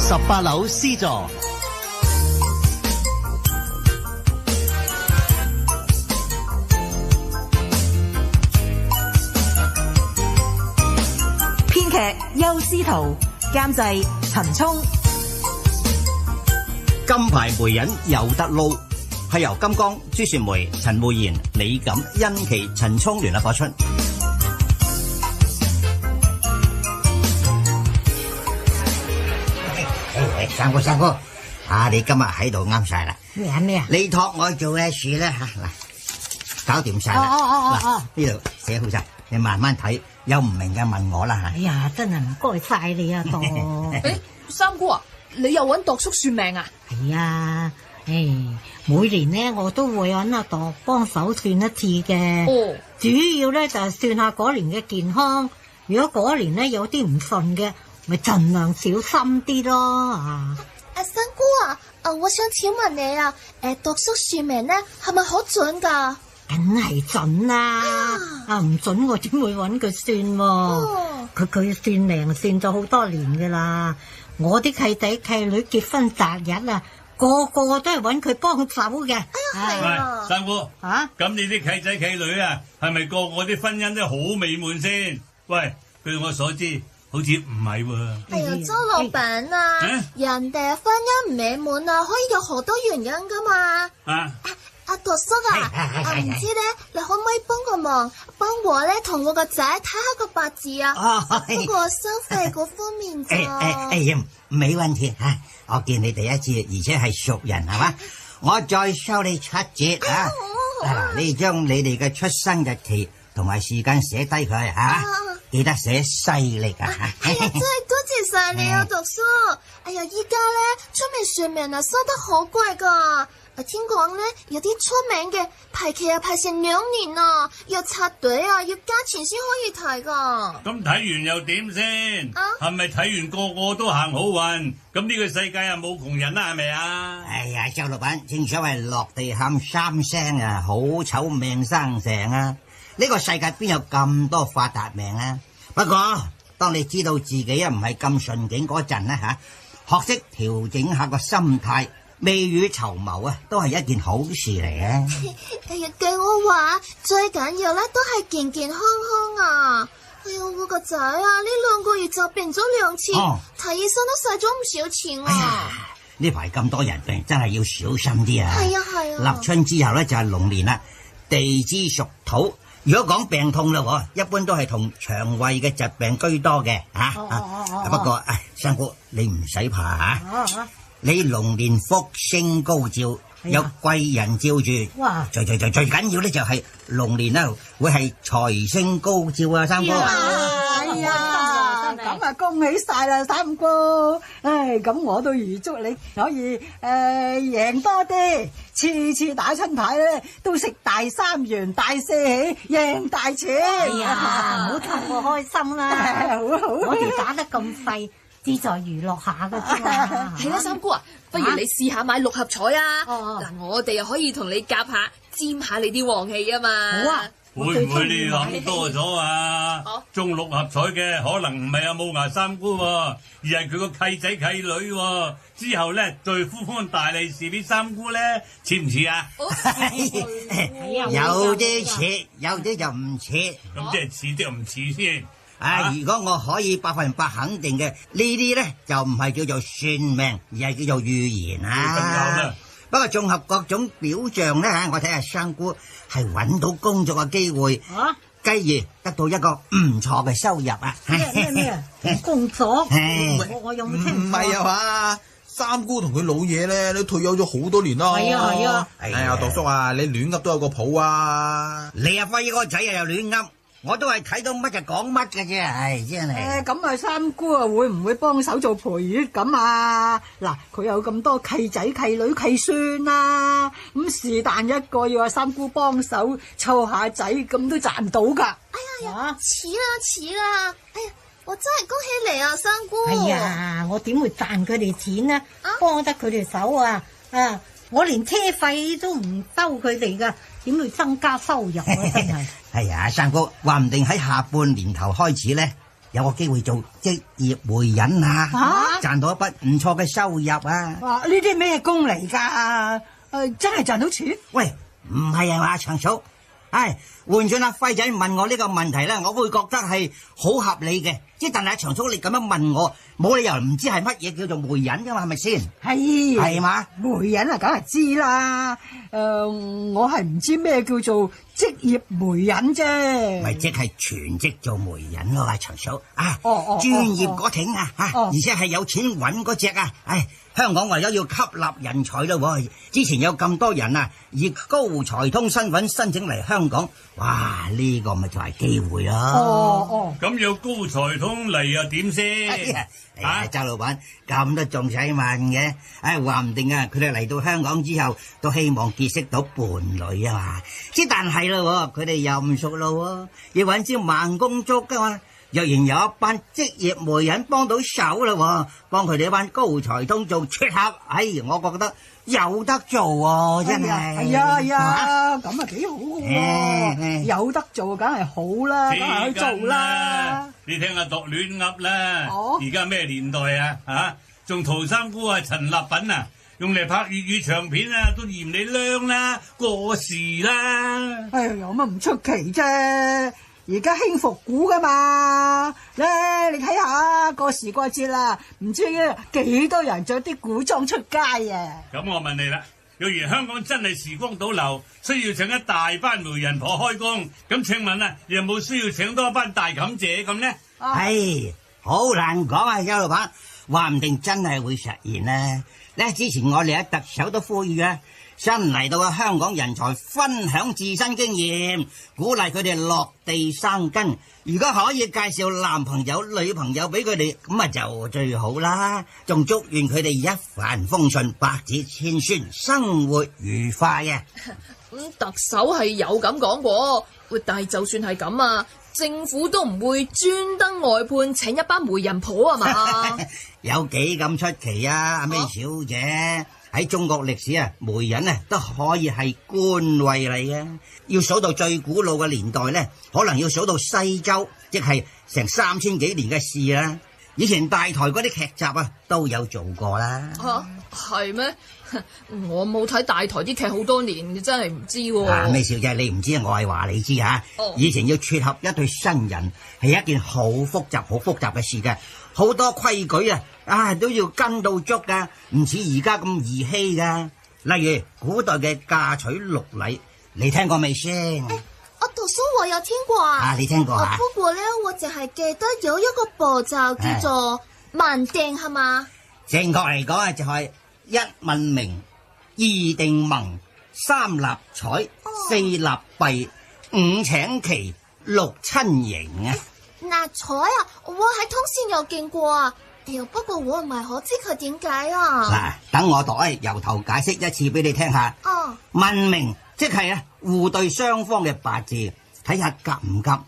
18樓 C 座。編劇邱思圖，監製陳聰。金牌媒人有得撈，係由金剛、朱雪梅、陳慧嫻、李錦、殷琪、陳聰聯合播出。三哥，你今日喺度啱晒啦。咩啊？你託我做嘅事咧吓，嗱，搞掂晒啦。嗱，呢度寫好晒，你慢慢睇，有唔明嘅問我啦吓。哎呀，真係唔該晒你啊，度。三姑啊，你又搵度叔算命啊？係啊，每年呢我都會搵阿度幫手算一次嘅。哦，主要咧就係算下嗰年嘅健康，如果嗰年呢有啲唔順嘅，咪盡量小心啲咯啊！三姑啊，我想請問你啊，度叔算命咧係咪好準噶？梗係準啦，唔準我點會搵佢算？佢算命算咗好多年噶啦，我啲契仔契女結婚擇日啊，個個都係搵佢幫手嘅。喂，三姑，咁你啲契仔契女啊，係咪個個啲婚姻都好美滿先？喂，據我所知，好似唔係喎。哎呀，周老闆啊，人哋婚姻唔美滿啊，可以有好多原因噶嘛。阿度叔啊，唔知咧，你可唔可以幫個忙，幫我咧同我個仔睇下個八字啊？不過收費嗰方面就沒問題吓，我見你第一次，而且係熟人係嘛，我再收你7折啊！你將你哋嘅出生日期同埋時間寫低佢吓，記得寫西曆啊！哎呀，真係多謝晒你啊，度叔！哎呀，依家咧出面算命啊，收得好貴噶。聽講咧，有啲出名嘅排期啊排成2年啊，要插隊啊，要加錢先可以睇噶。咁睇完又點先？係咪睇完個個都行好運？咁呢個世界啊冇窮人啦，係咪啊？哎呀，周老闆，正所謂落地喊3聲啊，好醜命生成啊！呢個世界邊有咁多發達命啊？不過當你知道自己啊唔係咁順境嗰陣咧吓，學識調整下個心態。未雨綢繆啊，都係一件好事嚟嘅。哎呀，據我話最緊要咧都係健健康康啊！哎呀，我個仔啊，呢2個月就病咗2次，睇醫生都使咗唔少錢啊！呢排咁多人病，真係要小心啲啊！係啊！立春之後咧就係龍年啦，地支屬土。如果講病痛啦，一般都係同腸胃嘅疾病居多嘅吓。不過三姑你唔使怕吓。你龍年福星高照，有貴人照住，最緊要咧就係龍年啦，會係財星高照啊！三姑，咁啊恭喜晒啦，三姑！咁我都預祝你可以贏多啲，次打親牌咧都食大3元、大4喜，贏大錢！唔好氹我開心啦！好，我哋打得咁細。志在娛樂下噶啫嘛。係啦，三姑啊，不如你試下買6合彩啊！嗱，我哋又可以同你夾下，沾下你啲旺氣啊嘛。好啊，會唔會你諗多咗啊？中6合彩嘅可能唔係阿冇牙三姑，而係佢個契仔契女。之後咧再呼翻大利是俾三姑咧，似唔似啊？有啲似，有啲就唔似。咁即係似啲又唔似先。如果我可以100%肯定嘅，呢啲咧就唔係叫做算命，而係叫做預言啊。不過綜合各種表象咧我睇下三姑係揾到工作嘅機會，繼而得到一個唔錯嘅收入啊！咩工作？我有冇聽？唔係啊嘛，三姑同佢老嘢咧都退休咗好多年啦。係啊！哎呀，度叔啊，你亂噏都有個譜啊！你阿輝哥仔又亂噏。我都係睇到乜就講乜嘅啫，唉，真係。咁啊，三姑啊，會唔會幫手做陪月咁啊？嗱，佢有咁多契仔、契女、契孫啊，咁是但一個要阿三姑幫手湊下仔，咁都賺唔到噶。哎呀，似啦！哎呀，我真係恭喜你啊，三姑。哎呀，我點會賺佢哋錢呢？幫得佢哋手啊！我連車費都唔收佢哋噶，點會增加收入啊？真係。係啊，三姑，話唔定喺下半年頭開始咧，有個機會做職業媒人啊，賺到一筆唔錯嘅收入啊！哇！呢啲咩工嚟㗎？真係賺到錢？喂，唔係啊嘛，長嫂。唉，換轉阿輝仔問我呢個問題咧，我會覺得係好合理嘅。即但係阿長嫂你咁樣問我，冇理由唔知係乜嘢叫做媒人噶嘛，係咪先？係嘛？媒人啊，梗係知啦。我係唔知咩叫做職業媒人啫。咪即係全職做媒人咯，阿長嫂啊，專業嗰挺啊，而且係有錢揾嗰隻啊，唉。香港為咗要吸納人才咯，之前有咁多人啊，以高才通身份申請嚟香港，哇！呢個咪就係機會咯。咁有高才通嚟又點先？周老闆咁都仲使問嘅？唉，話唔定啊，佢哋嚟到香港之後都希望結識到伴侶啊嘛。之但係咯，佢哋又唔熟咯，要揾招盲公竹噶嘛。若然有一班職業媒人幫到手啦，幫佢哋一班高才通做撮合，我覺得有得做喎，真係。係啊，咁啊幾好喎，有得做梗係好啦，梗係去做啦。你聽下度亂噏啦，而家咩年代啊？仲陶三姑啊、陳立品啊，用嚟拍粵語長片啊，都嫌你娘啦，過時啦。哎呀，有乜唔出奇啫？而家興復古噶嘛，咧你睇下過時過節啦，唔知幾多人着啲古裝出街啊！咁我問你啦，若然香港真係時光倒流，需要請一大班媒人婆開工，咁請問啊，有冇需要請多一班大妗姐咁呢？好難講啊，邱老闆，話唔定真係會實現呢。之前我哋喺特首都呼籲啊，新嚟到嘅香港人才分享自身經驗，鼓勵佢哋落地生根。如果可以介紹男朋友、女朋友俾佢哋，咁啊就最好啦。仲祝願佢哋一帆風順、百子千孫、生活愉快嘅。特首係有咁講過，但係就算係咁啊，政府都唔會專登外判請一班媒人婆啊嘛。有幾咁出奇啊，阿 May 小姐。喺中國歷史啊，媒人啊都可以係官位嚟嘅。要數到最古老嘅年代咧，可能要數到西周，即係成3000幾年嘅事啦。以前大台嗰啲劇集啊都有做過啦。係咩？我冇睇大台啲劇好多年，真係唔知喎。咩小姐你唔知，我係話你知吓。以前要撮合一對新人係一件好複雜嘅事嘅。好多規矩啊，都要跟到足噶，唔似而家咁兒戲噶。例如古代嘅嫁娶六禮，你聽過未先？讀書我有聽過啊。你聽過啊？不過咧，我淨係記得有一個步驟叫做問定，係嘛？正確嚟講啊，就係一問名，二定盟，三立彩，四立弊，五請期，六親迎啊！彩啊，我喺通宵有見過啊。不過我唔係好知佢點解啊。等我由頭解釋一次俾你聽下。問名即係互對雙方嘅八字，睇下夾唔夾。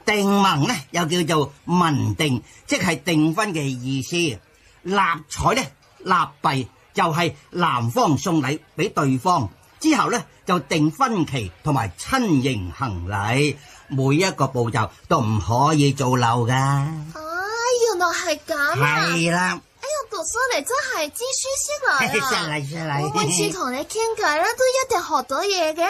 定盟呢又叫做文定，即係訂婚嘅意思。立彩呢，立弊就係男方送禮俾對方，之後呢就定婚期同埋親迎行禮。每一個步驟都唔可以做漏噶。原來係咁啊！係啦。讀書嚟真係知書識禮啊！我每次同你傾偈咧，都一定學到嘢嘅。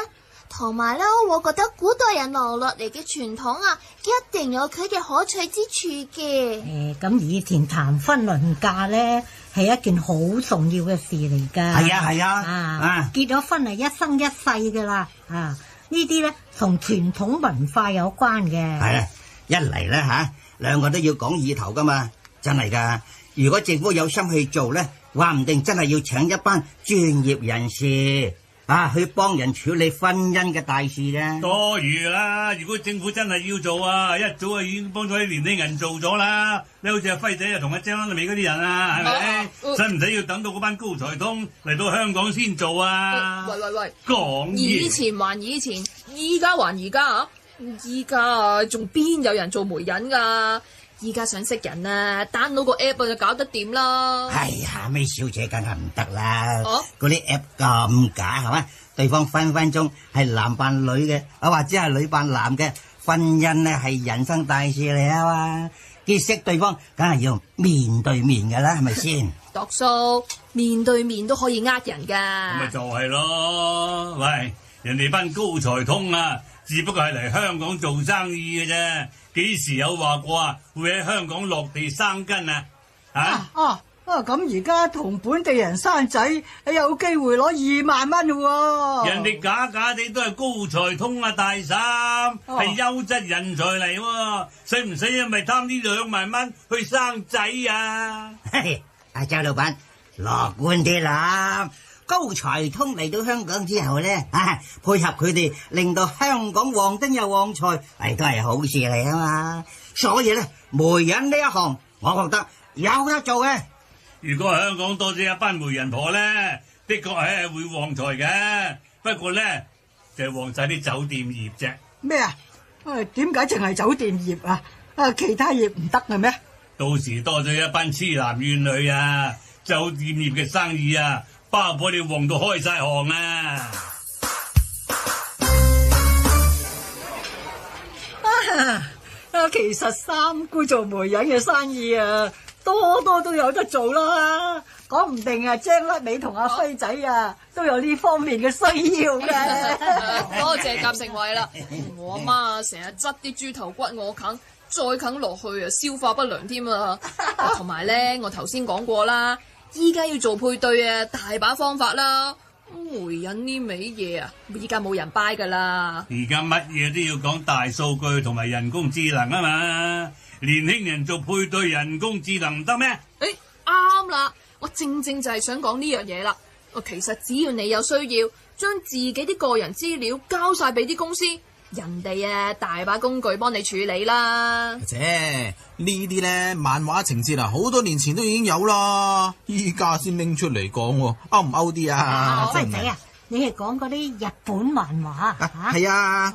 同埋咧，我覺得古代人留落嚟嘅傳統啊，一定有佢嘅可取之處嘅。咁以前談婚論嫁咧，係一件好重要嘅事嚟噶。係啊。結咗婚係一生一世噶啦。呢啲咧同傳統文化有關嘅。係啊，一嚟咧兩個都要講意頭噶嘛，真係噶。如果政府有心去做咧，話唔定真係要請一班專業人士去幫人處理婚姻嘅大事嘅。多餘啦！如果政府真係要做啊，一早就已經幫咗啲年輕人做咗啦。你好似阿輝仔啊，同阿張美嗰啲人啊，係咪？使唔使要等到嗰班高才通嚟到香港先做啊？喂，講以前還以前，依家還而家啊！依家仲邊有人做媒人噶？依家想識人啊 ，download 個 app 就搞得掂啦。咩小姐梗係唔得啦，嗰啲 app 咁假係嘛？對方分分鐘係男扮女嘅，或者係女扮男嘅，婚姻咧係人生大事嚟啊嘛。結識對方梗係要面對面噶啦，係咪先？度叔，面對面都可以呃人噶。咁咪就係咯，喂，人哋班高才通啊，只不過係嚟香港做生意嘅啫，幾時有話過啊會喺香港落地生根啊？咁而家同本地人生仔，有機會攞2萬蚊喎。人哋假假地都係高才通啊，大嬸係優質人才嚟喎，使唔使因為貪呢2萬蚊去生仔啊？阿周老闆，樂觀啲啦，高才通嚟到香港之後咧，配合佢哋，令到香港旺丁又旺財，都係好事嚟啊嘛。所以咧，媒人呢一行，我覺得有得做嘅。如果香港多咗一班媒人婆咧，的確係會旺財嘅。不過咧，就係旺晒啲酒店業啫。咩啊？點解淨係酒店業啊？其他業唔得嘅咩？到時多咗一班痴男怨女啊，酒店業嘅生意啊，包括你旺到開晒行啊！其實三姑做媒人嘅生意啊，多都有得做啦，講唔定啊，張甩尾同阿輝仔啊，都有呢方面嘅需要嘅。多謝夾成慧啦，我阿媽成日執啲豬頭骨我啃，再啃落去啊，消化不良添啊。同埋咧，我頭先講過啦，依家要做配對啊，大把方法啦。媒人呢味嘢啊，依家冇人 buy 噶啦。而家乜嘢都要講大數據同埋人工智能啊嘛，年輕人做配對人工智能唔得咩？啱啦，我正就係想講呢樣嘢啦。其實只要你有需要，將自己啲個人資料交晒俾啲公司，人哋啊大把工具幫你處理啦。姐，呢啲咧漫畫情節啊，好多年前都已經有啦，依家先拎出嚟講，勾唔勾啲啊？輝仔啊，你係講嗰啲日本漫畫係啊。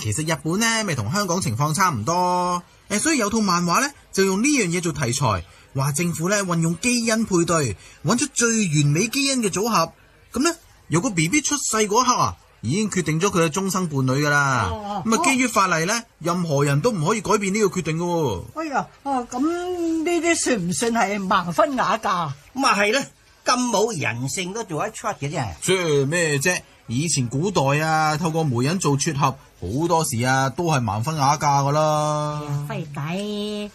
其實日本咧咪同香港情況差唔多，所以有套漫畫咧就用呢樣嘢做題材，話政府咧運用基因配對，揾出最完美基因嘅組合，咁咧由個 BB 出世嗰一刻啊，已經決定咗佢嘅終生伴侶噶啦。咁基於法例咧，任何人都唔可以改變呢個決定噶。哎呀，咁呢啲算唔算係盲婚啞嫁？咁啊係咧，咁冇人性都做得出嘅啫。即係咩啫？以前古代啊，透過媒人做撮合，好多時啊都係盲婚啞嫁噶啦。輝仔，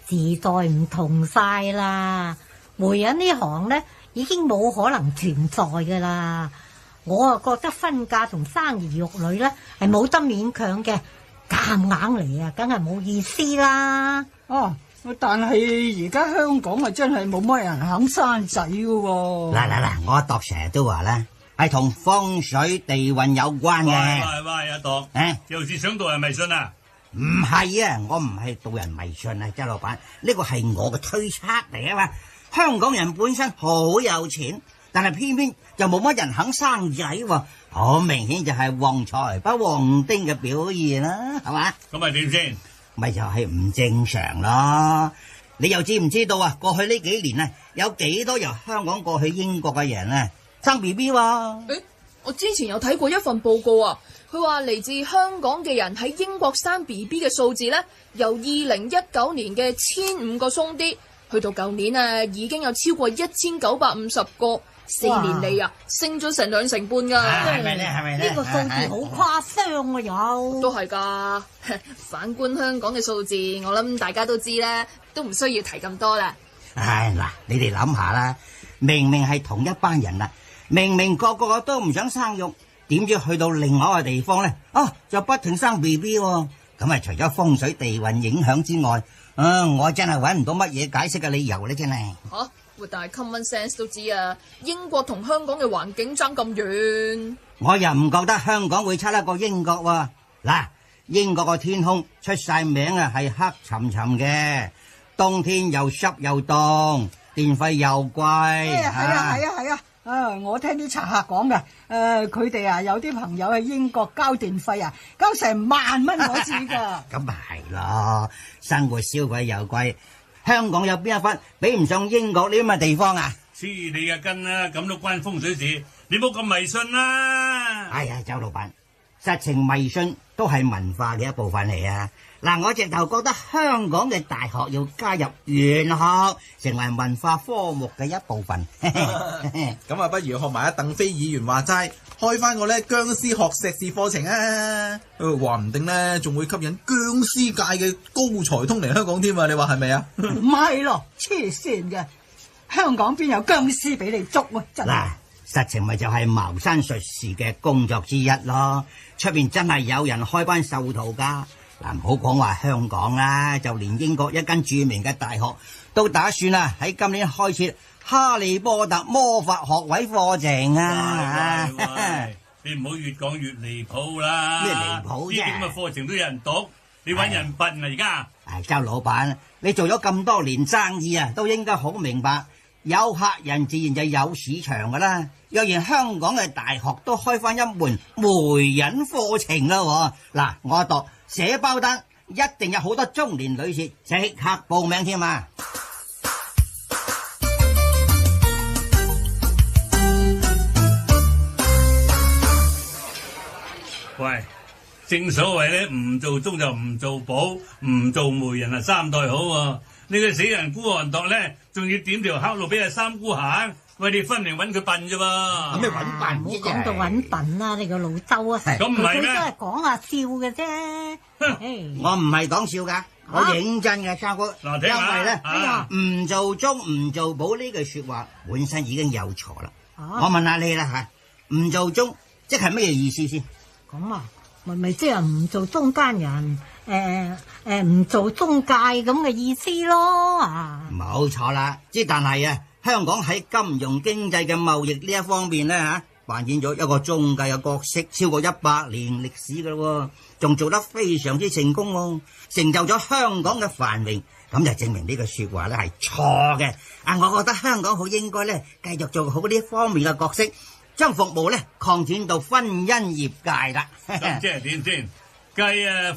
時代唔同晒啦，媒人呢行咧已經冇可能存在噶啦。我啊覺得婚嫁同生兒育女咧係冇得勉強嘅，夾硬嚟啊，梗係冇意思啦。但係而家香港啊真係冇乜人肯生仔噶喎。嗱，我阿度成日都話啦，係同風水地運有關嘅。喂，阿度，又是想導人迷信啊？唔係啊，我唔係導人迷信啊，周老闆，呢個係我嘅推測嚟啊嘛。香港人本身好有錢，但係偏偏就冇乜人肯生仔喎，好明顯就係旺財不旺丁嘅表現啦，係嘛？咁咪點先？咪就係唔正常咯。你又知唔知道啊？過去呢幾年啊，有幾多由香港過去英國嘅人啊生 BB 喎？我之前有睇過一份報告啊，佢話嚟自香港嘅人喺英國生 BB 嘅數字呢，由2019年嘅1500個鬆啲，去到舊年啊已經有超過1950個。4年嚟啊，升咗成2成半噶。係咪咧？呢個數字好誇張啊，有都係噶。反觀香港嘅數字，我諗大家都知啦，都唔需要提咁多啦。嗱，你哋諗下啦，明明係同一班人啦，明明個個都唔想生育，點知去到另外一個地方咧，就不停生 BB 喎。咁啊，除咗風水地運影響之外，我真係搵唔到乜嘢解釋嘅理由咧，真係。但係 common sense 都知啊，英國同香港嘅環境爭咁遠，我又唔覺得香港會差得過英國喎。嗱，英國個天空出晒名啊，係黑沉沉嘅，冬天又濕又凍，電費又貴。係啊，我聽啲茶客講嘅，佢哋啊有啲朋友喺英國交電費啊，交成1萬蚊嗰次噶。咁咪係咯，生活消費又貴。香港有邊一忽比唔上英國呢咁嘅地方啊？黐你嘅根啦，咁都關風水事，你唔好咁迷信啦。哎呀，周老闆，實情迷信都係文化嘅一部分嚟啊！嗱，我直頭覺得香港嘅大學要加入玄學，成為文化科目嘅一部分。咁啊，不如學埋阿鄧飛議員話齋，開翻個咧僵屍學碩士課程啊！話唔定咧仲會吸引僵屍界嘅高才通嚟香港添啊！你話係咪啊？唔係咯，黐線嘅，香港邊有僵屍俾你捉啊！真係。嗱，實情咪就係茅山術士嘅工作之一咯。出邊真係有人開班授徒噶。嗱，唔好講話香港啦，就連英國一間著名嘅大學都打算喺今年開設哈利波特魔法學位課程啊！你唔好越講越離譜啦！咩離譜啫？呢啲咁嘅課程都有人讀，你搵人笨啊而家！周老闆，你做咗咁多年生意啊，都應該好明白，有客人自然就有市場噶啦。若然香港嘅大學都開翻一門媒人課程啦，嗱，我度寫包單，一定有好多中年女士即刻報名添啊！喂，正所謂咧，唔做中就唔做保，唔做媒人啊三代好喎。你個死人孤寒度咧，仲要點條黑路俾阿三姑行？喂，你分明揾佢笨啫噃！有咩揾笨？唔好講到揾笨啦，你個老周啊！咁唔係咩？佢都係講下笑嘅啫。我唔係講笑噶，我認真嘅，三姑。嗱，聽下，因為咧，唔做中唔做保呢句說話本身已經有錯啦。我問下你啦吓，唔做中即係乜嘢意思先？咁啊，咪即係唔做中間人，唔做中介咁嘅意思咯啊！冇錯啦，但係香港喺金融經濟嘅貿易呢一方面咧扮演咗一個中介嘅角色，超過100年歷史噶咯，仲做得非常之成功喎，成就咗香港嘅繁榮，咁就證明呢句說話咧係錯嘅。我覺得香港好應該咧繼續做好呢一方面嘅角色，將服務咧擴展到婚姻業界啦。咁即係點先？繼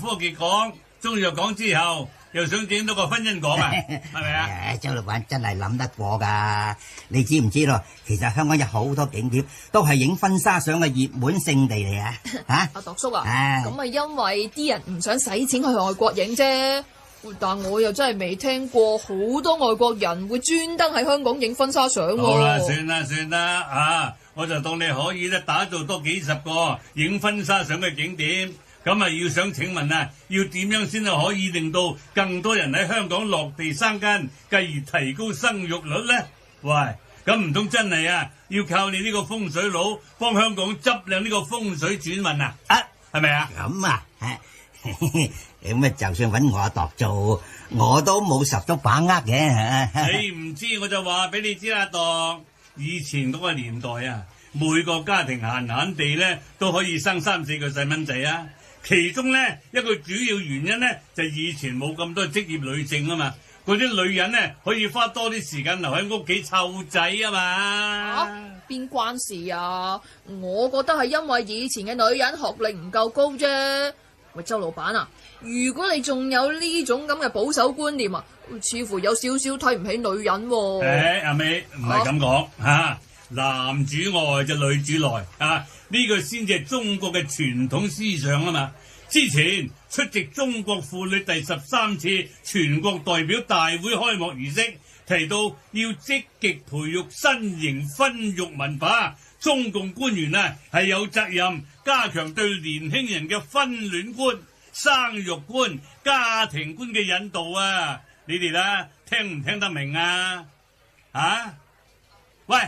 科技港、中藥港之後，又想整到個婚姻港啊？係咪啊？周老闆真係諗得過噶，你知唔知咯？其實香港有好多景點都係影婚紗相嘅熱門勝地嚟啊！阿度叔啊，咁咪因為啲人唔想使錢去外國影啫。但我又真係未聽過好多外國人會專登喺香港影婚紗相。好啦，算啦，我就當你可以咧打造多幾十個影婚紗相嘅景點。咁要想請問要點樣先至可以令到更多人喺香港落地生根，繼而提高生育率呢？喂，咁唔通真係要靠你呢個風水佬幫香港執靚呢個風水轉運啊？係咪啊？咁就算揾我度做，我都冇十足把握嘅。你唔知我就話俾你知啦，度以前嗰個年代每個家庭閒閒地咧都可以生3-4個細蚊仔啊。其中咧一個主要原因咧就以前冇咁多職業女性啊嘛，嗰啲女人咧可以花多啲時間留喺屋企湊仔啊嘛。邊關事啊？我覺得係因為以前嘅女人學歷唔夠高啫。喂，周老闆啊，如果你仲有呢種咁嘅保守觀念似乎有少少睇唔起女人喎。阿美唔係咁講男主外就女主內呢個先至係中國嘅傳統思想啊嘛。之前出席中國婦女第13次全國代表大會開幕儀式，提到要積極培育新型婚育文化，中共官員係有責任加強對年輕人嘅婚戀觀、生育觀、家庭觀嘅引導啊！你哋聽唔聽得明啊？喂，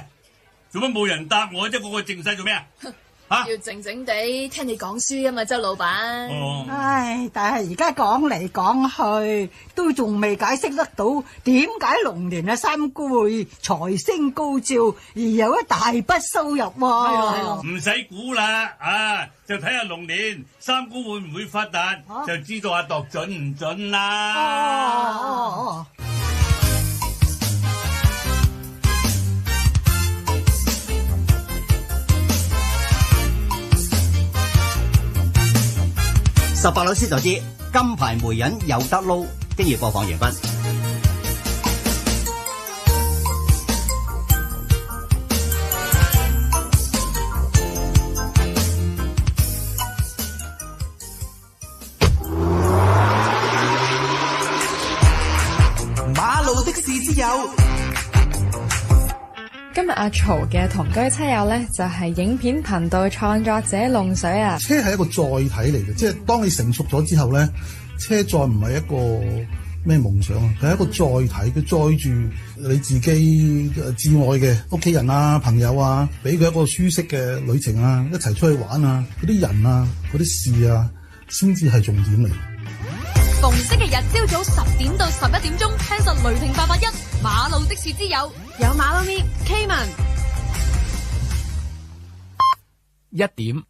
做乜冇人答我啫？個個靜晒做咩啊？要靜靜地聽你講書啊嘛，周老闆。唉，但係而家講嚟講去都仲未解釋得到點解龍年嘅三姑會財星高照而有一大筆收入喎。唔使估啦，就睇下龍年三姑會唔會發達，就知道阿度準唔準啦。18老師就知金牌媒人有得撈，經已播放完畢。的士之友。今日阿曹嘅同居車友呢，就係影片頻道創作者龍水啊。車係一個載體嚟嘅，即係當你成熟咗之後呢，車載唔係一個咩夢想啊，佢係一個載體，佢載住你自己至愛嘅屋企人啊、朋友啊，俾佢一個舒適嘅旅程啊，一齊出去玩啊，嗰啲人啊、嗰啲事啊，先至係重點嚟。逢星期日朝早10點到11點鐘，聽實雷霆881馬路的士之友，有馬騮咪 K 文。1點